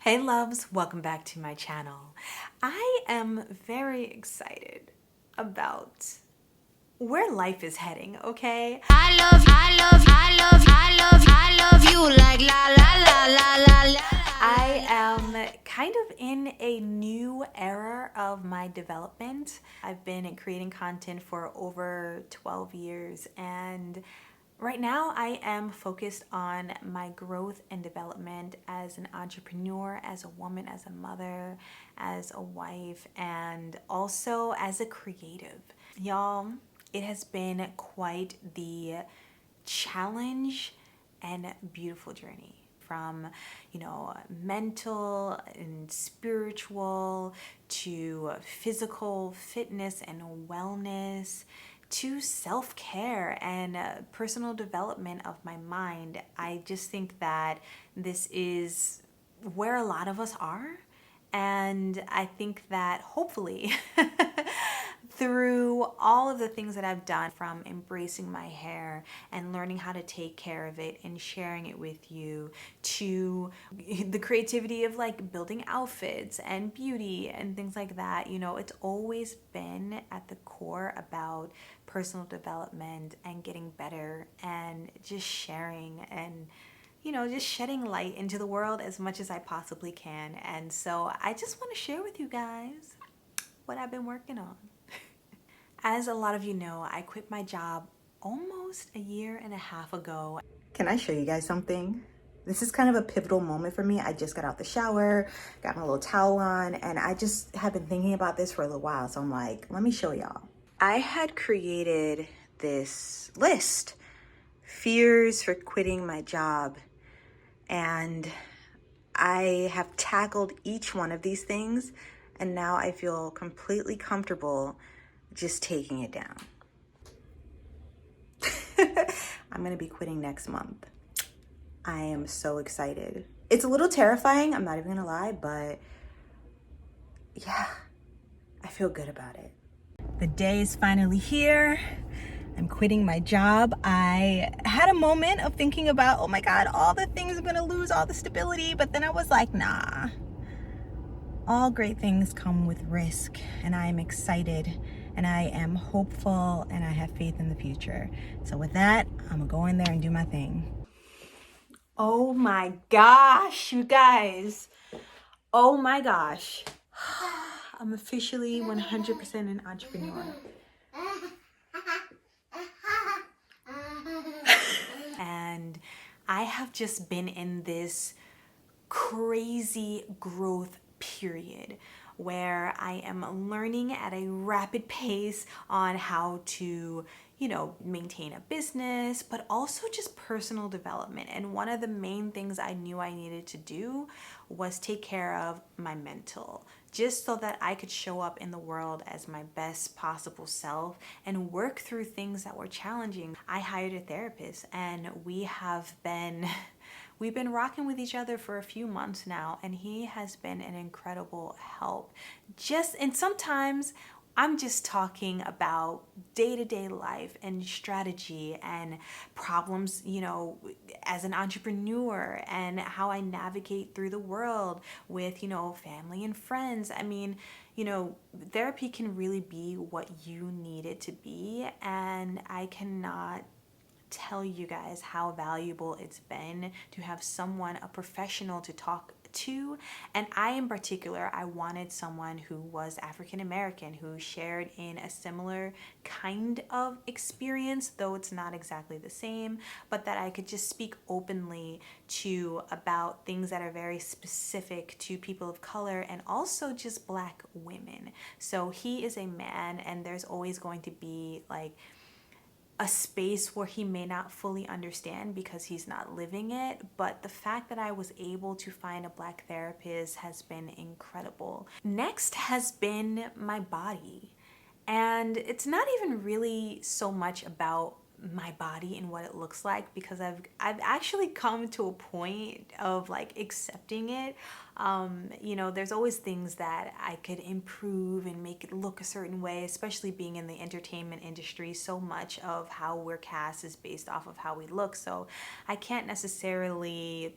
Hey loves, welcome back to my channel. I am very excited about where life is heading, okay? I love you like la la la la la la. I am kind of in a new era of my development. I've been creating content for over 12 years, and right now I am focused on my growth and development as an entrepreneur, as a woman, as a mother, as a wife, and also as a creative. Y'all, it has been quite the challenge and beautiful journey, from mental and spiritual to physical fitness and wellness to self-care and personal development of my mind. I just think that this is where a lot of us are, and I think that hopefully through all of the things that I've done, from embracing my hair and learning how to take care of it and sharing it with you, to the creativity of like building outfits and beauty and things like that, it's always been at the core about personal development and getting better and just sharing and just shedding light into the world as much as I possibly can. And so I just want to share with you guys what I've been working on. As a lot of you know, I quit my job almost a year and a half ago. Can I show you guys something? This is kind of a pivotal moment for me. I just got out the shower, got my little towel on, and I just have been thinking about this for a little while. So I'm like, let me show y'all. I had created this list, fears for quitting my job, and I have tackled each one of these things, and now I feel completely comfortable just taking it down. I'm gonna be quitting next month. I am so excited. It's a little terrifying, I'm not even gonna lie, but yeah, I feel good about it. The day is finally here. I'm quitting my job. I had a moment of thinking about, oh my God, all the things I'm gonna lose, all the stability, but then I was like, nah. All great things come with risk, and I am excited, and I am hopeful, and I have faith in the future. So with that, I'm gonna go in there and do my thing. Oh my gosh, you guys. Oh my gosh. I'm officially 100% an entrepreneur. And I have just been in this crazy growth period where I am learning at a rapid pace on how to, maintain a business, but also just personal development. And one of the main things I knew I needed to do was take care of my mental, just so that I could show up in the world as my best possible self and work through things that were challenging. I hired a therapist, and we've been rocking with each other for a few months now, and he has been an incredible help. And sometimes I'm just talking about day-to-day life and strategy and problems, as an entrepreneur, and how I navigate through the world with, family and friends. I mean, therapy can really be what you need it to be, and I cannot tell you guys how valuable it's been to have someone, a professional, to talk to. And I, in particular, I wanted someone who was African American, who shared in a similar kind of experience, though it's not exactly the same, but that I could just speak openly to about things that are very specific to people of color and also just Black women. So he is a man, and there's always going to be like a space where he may not fully understand because he's not living it. But the fact that I was able to find a Black therapist has been incredible. Next has been my body. And it's not even really so much about my body and what it looks like, because I've actually come to a point of like accepting it. There's always things that I could improve and make it look a certain way, especially being in the entertainment industry. So much of how we're cast is based off of how we look. So I can't necessarily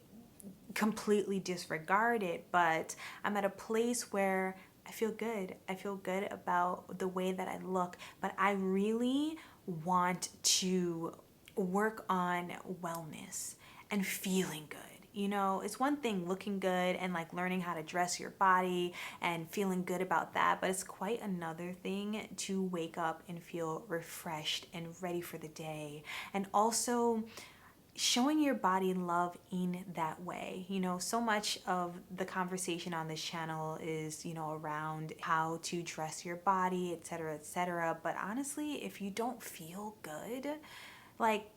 completely disregard it, but I'm at a place where I feel good. I feel good about the way that I look, but I really want to work on wellness and feeling good. You know, it's one thing looking good and like learning how to dress your body and feeling good about that, but it's quite another thing to wake up and feel refreshed and ready for the day. And also showing your body love in that way. You know, so much of the conversation on this channel is, you know, around how to dress your body, etc., etc. But honestly, if you don't feel good, like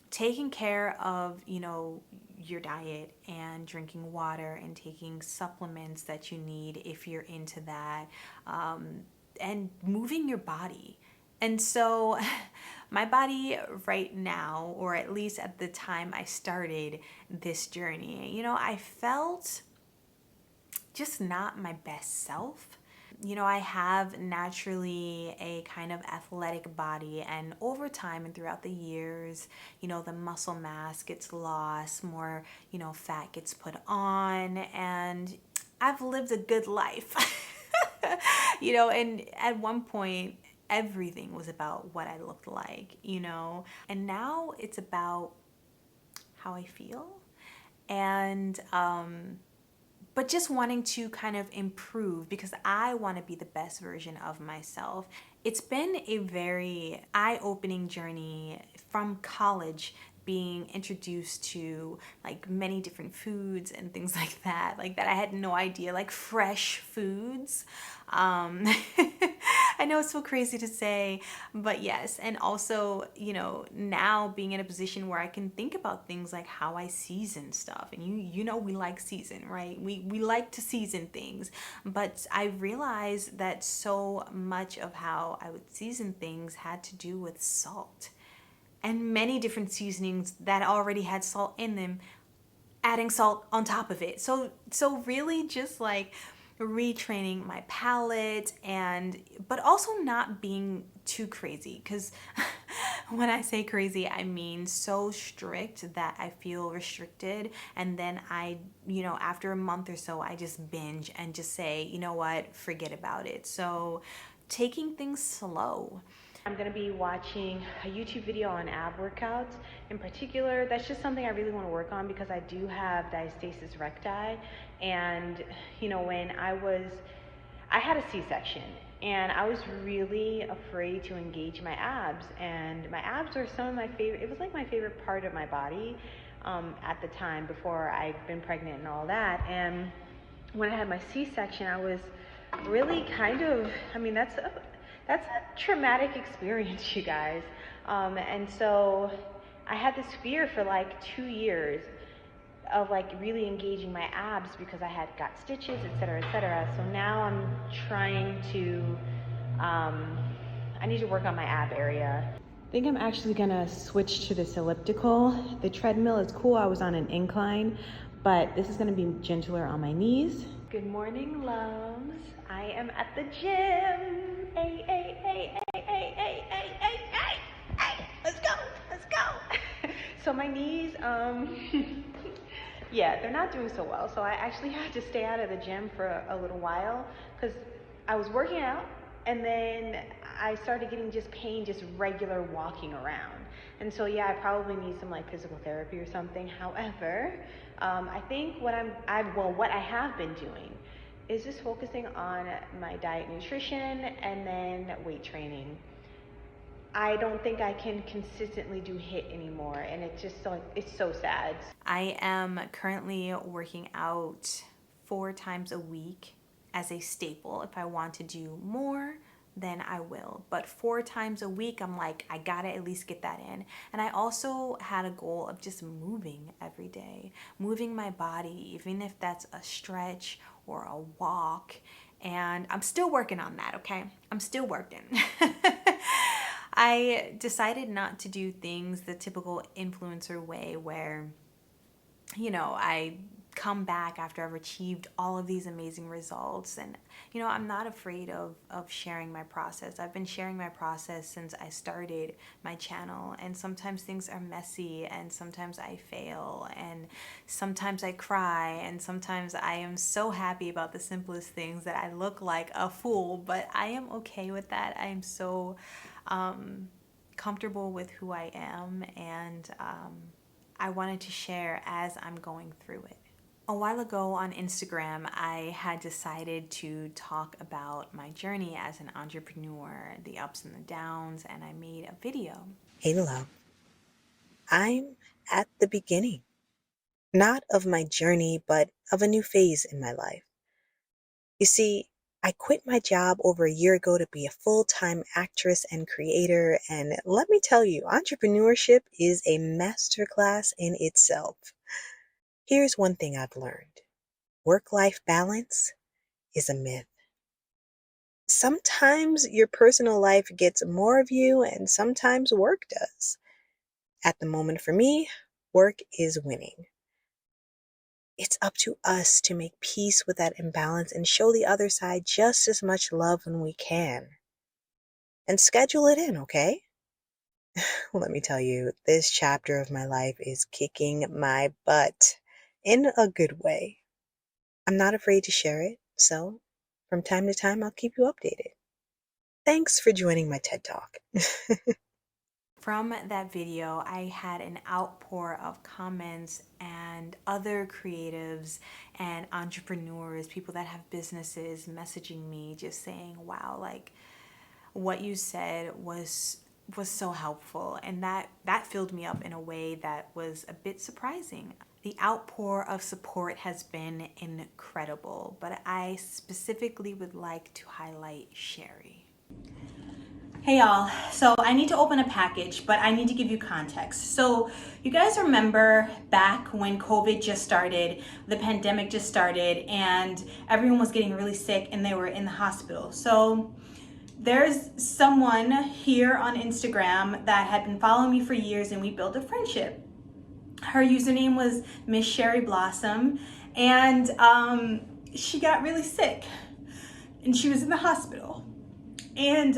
taking care of, you know, your diet and drinking water and taking supplements that you need if you're into that, and moving your body. And so my body right now, or at least at the time I started this journey, you know, I felt just not my best self. You know, I have naturally a kind of athletic body, and over time and throughout the years, you know, the muscle mass gets lost, more, you know, fat gets put on, and I've lived a good life. You know, and at one point, everything was about what I looked like, you know, and now it's about how I feel. And, but just wanting to kind of improve because I want to be the best version of myself. It's been a very eye-opening journey from college, being introduced to like many different foods and things like that I had no idea, like fresh foods. I know it's so crazy to say, but yes. And also, you know, now being in a position where I can think about things like how I season stuff. And you know, we like season, right? We like to season things. But I realized that so much of how I would season things had to do with salt. And many different seasonings that already had salt in them, adding salt on top of it. So really just like retraining my palate, and but also not being too crazy, because when I say crazy, I mean so strict that I feel restricted, and then I, you know, after a month or so, I just binge and just say, you know what, forget about it. So taking things slow. I'm going to be watching a YouTube video on ab workouts in particular. That's just something I really want to work on because I do have diastasis recti. And, you know, when I had a C-section and I was really afraid to engage my abs. And my abs were some of my favorite, it was like my favorite part of my body at the time before I'd been pregnant and all that. And when I had my C-section, I was really kind of, I mean, that's a traumatic experience, you guys. And so I had this fear for like 2 years of like really engaging my abs because I had got stitches, etc., etc. So now I'm trying to, I need to work on my ab area. I think I'm actually gonna switch to this elliptical. The treadmill is cool, I was on an incline, but this is gonna be gentler on my knees. Good morning, loves. I am at the gym. Hey, hey, hey, hey, hey, hey, hey, hey, hey, hey, let's go, let's go. So my knees, yeah, they're not doing so well. So I actually had to stay out of the gym for a little while because I was working out and then I started getting just pain, just regular walking around. And so yeah, I probably need some like physical therapy or something. However, I think what I have been doing is just focusing on my diet, nutrition, and then weight training. I don't think I can consistently do HIIT anymore, and it's so sad. I am currently working out 4 times a week as a staple. If I want to do more, then I will. But 4 times a week, I'm like, I gotta at least get that in. And I also had a goal of just moving every day, moving my body, even if that's a stretch or a walk. And I'm still working on that, okay? I'm still working. I decided not to do things the typical influencer way where, you know, I come back after I've achieved all of these amazing results. And I'm not afraid of sharing my process. I've been sharing my process since I started my channel, and sometimes things are messy, and sometimes I fail, and sometimes I cry, and sometimes I am so happy about the simplest things that I look like a fool, but I am okay with that. I am so comfortable with who I am, and I wanted to share as I'm going through it. A while ago on Instagram, I had decided to talk about my journey as an entrepreneur, the ups and the downs, and I made a video. Hey, love. I'm at the beginning, not of my journey, but of a new phase in my life. You see, I quit my job over a year ago to be a full-time actress and creator, and let me tell you, entrepreneurship is a masterclass in itself. Here's one thing I've learned. Work-life balance is a myth. Sometimes your personal life gets more of you, and sometimes work does. At the moment for me, work is winning. It's up to us to make peace with that imbalance and show the other side just as much love when we can. And schedule it in, okay? Let me tell you, this chapter of my life is kicking my butt in a good way. I'm not afraid to share it, so from time to time, I'll keep you updated. Thanks for joining my TED Talk. From that video, I had an outpour of comments and other creatives and entrepreneurs, people that have businesses, messaging me just saying, wow, like what you said was so helpful, and that filled me up in a way that was a bit surprising. The outpour of support has been incredible, but I specifically would like to highlight Sherry. Hey y'all, so I need to open a package, but I need to give you context. So you guys remember back when COVID just started, the pandemic just started, and everyone was getting really sick and they were in the hospital. So there's someone here on Instagram that had been following me for years, and we built a friendship. Her username was Miss Sherry Blossom, and she got really sick and she was in the hospital. And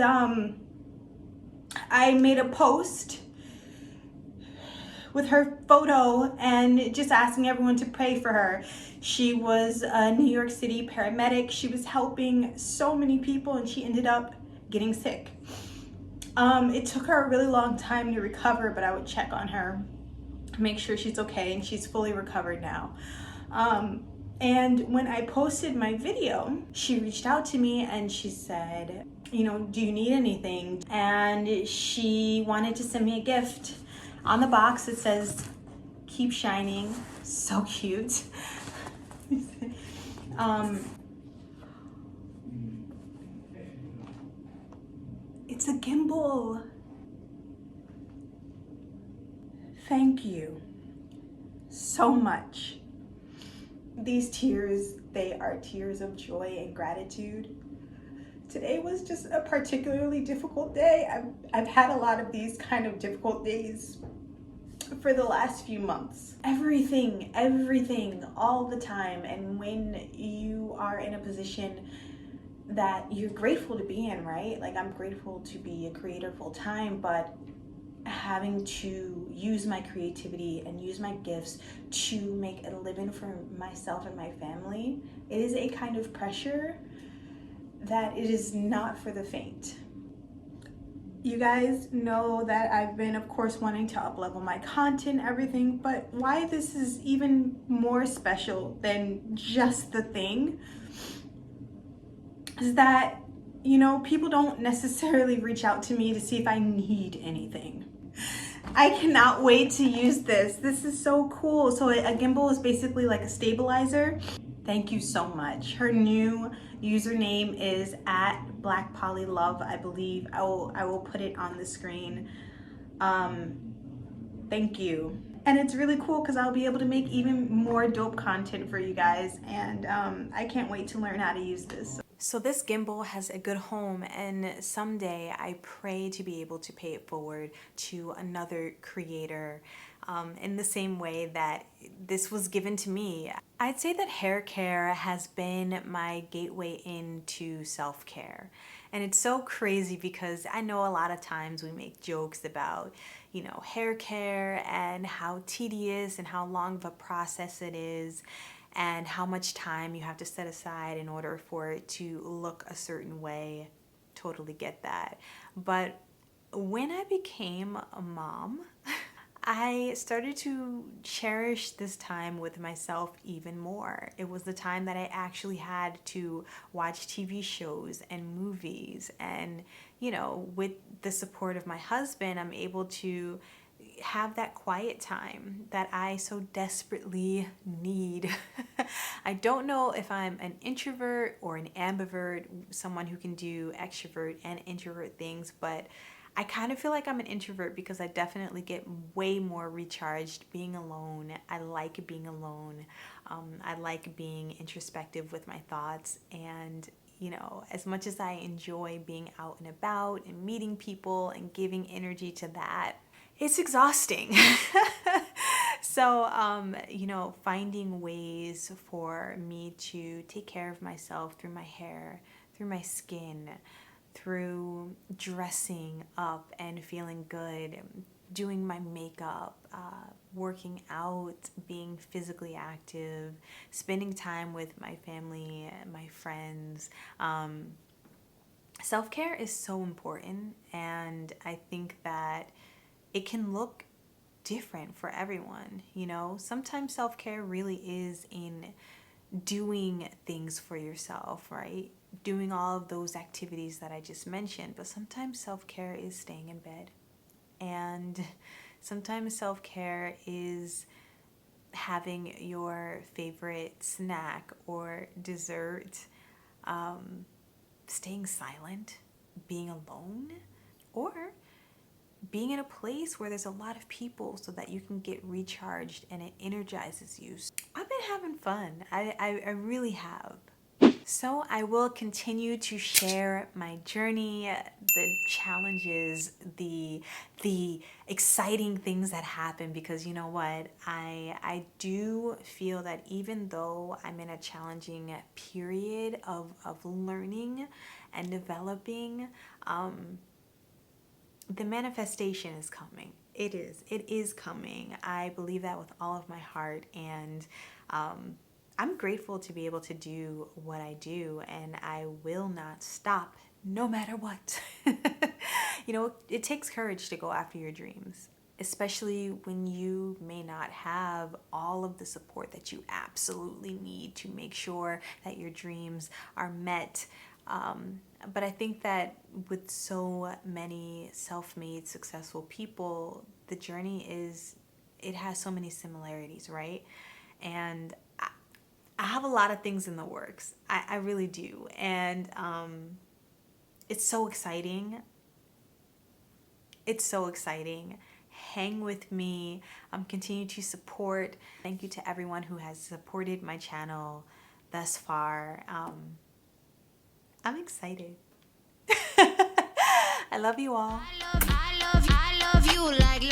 I made a post with her photo and just asking everyone to pray for her. She was a New York City paramedic. She was helping so many people, and she ended up getting sick. It took her a really long time to recover, but I would check on her, make sure she's okay, and she's fully recovered now. And when I posted my video, she reached out to me and she said, do you need anything? And she wanted to send me a gift. On the box it says, "Keep shining." So cute. It's a gimbal. Thank you so much. These tears, they are tears of joy and gratitude. Today was just a particularly difficult day. I've had a lot of these kind of difficult days for the last few months. Everything, all the time. And when you are in a position that you're grateful to be in, right? Like, I'm grateful to be a creator full time, but having to use my creativity and use my gifts to make a living for myself and my family, it is a kind of pressure that it is not for the faint. You guys know that I've been, of course, wanting to up-level my content, everything, but why this is even more special than just the thing is that, people don't necessarily reach out to me to see if I need anything. I cannot wait to use this. This is so cool. So a gimbal is basically like a stabilizer. Thank you so much. Her new username is @BlackPollyLove, I believe. I will put it on the screen. Thank you. And it's really cool because I'll be able to make even more dope content for you guys, and I can't wait to learn how to use this. So this gimbal has a good home, and someday I pray to be able to pay it forward to another creator in the same way that this was given to me. I'd say that hair care has been my gateway into self-care. And it's so crazy because I know a lot of times we make jokes about, you know, hair care and how tedious and how long of a process it is and how much time you have to set aside in order for it to look a certain way. Totally get that. But when I became a mom, I started to cherish this time with myself even more. It was the time that I actually had to watch TV shows and movies. And, you know, with the support of my husband, I'm able to have that quiet time that I so desperately need. I don't know if I'm an introvert or an ambivert, someone who can do extrovert and introvert things, but I kind of feel like I'm an introvert because I definitely get way more recharged being alone. I like being alone. I like being introspective with my thoughts. And, you know, as much as I enjoy being out and about and meeting people and giving energy to that, it's exhausting. So, you know, finding ways for me to take care of myself through my hair, through my skin, through dressing up and feeling good, doing my makeup, working out, being physically active, spending time with my family, my friends. Self-care is so important, and I think that it can look different for everyone. You know, sometimes self-care really is in doing things for yourself, right? Doing all of those activities that I just mentioned. But sometimes self-care is staying in bed. And sometimes self-care is having your favorite snack or dessert, staying silent, being alone, or being in a place where there's a lot of people so that you can get recharged and it energizes you. I've been having fun. I really have. So I will continue to share my journey, the challenges, the exciting things that happen, because you know what? I do feel that even though I'm in a challenging period of learning and developing, the manifestation is coming. It is coming. I believe that with all of my heart, and I'm grateful to be able to do what I do, and I will not stop no matter what. You know, it takes courage to go after your dreams, especially when you may not have all of the support that you absolutely need to make sure that your dreams are met. But I think that with so many self-made successful people, the journey it has so many similarities, right? And I have a lot of things in the works. I really do. And it's so exciting. It's so exciting. Hang with me. Continue to support. Thank you to everyone who has supported my channel thus far. I'm excited. I love you all. I love you like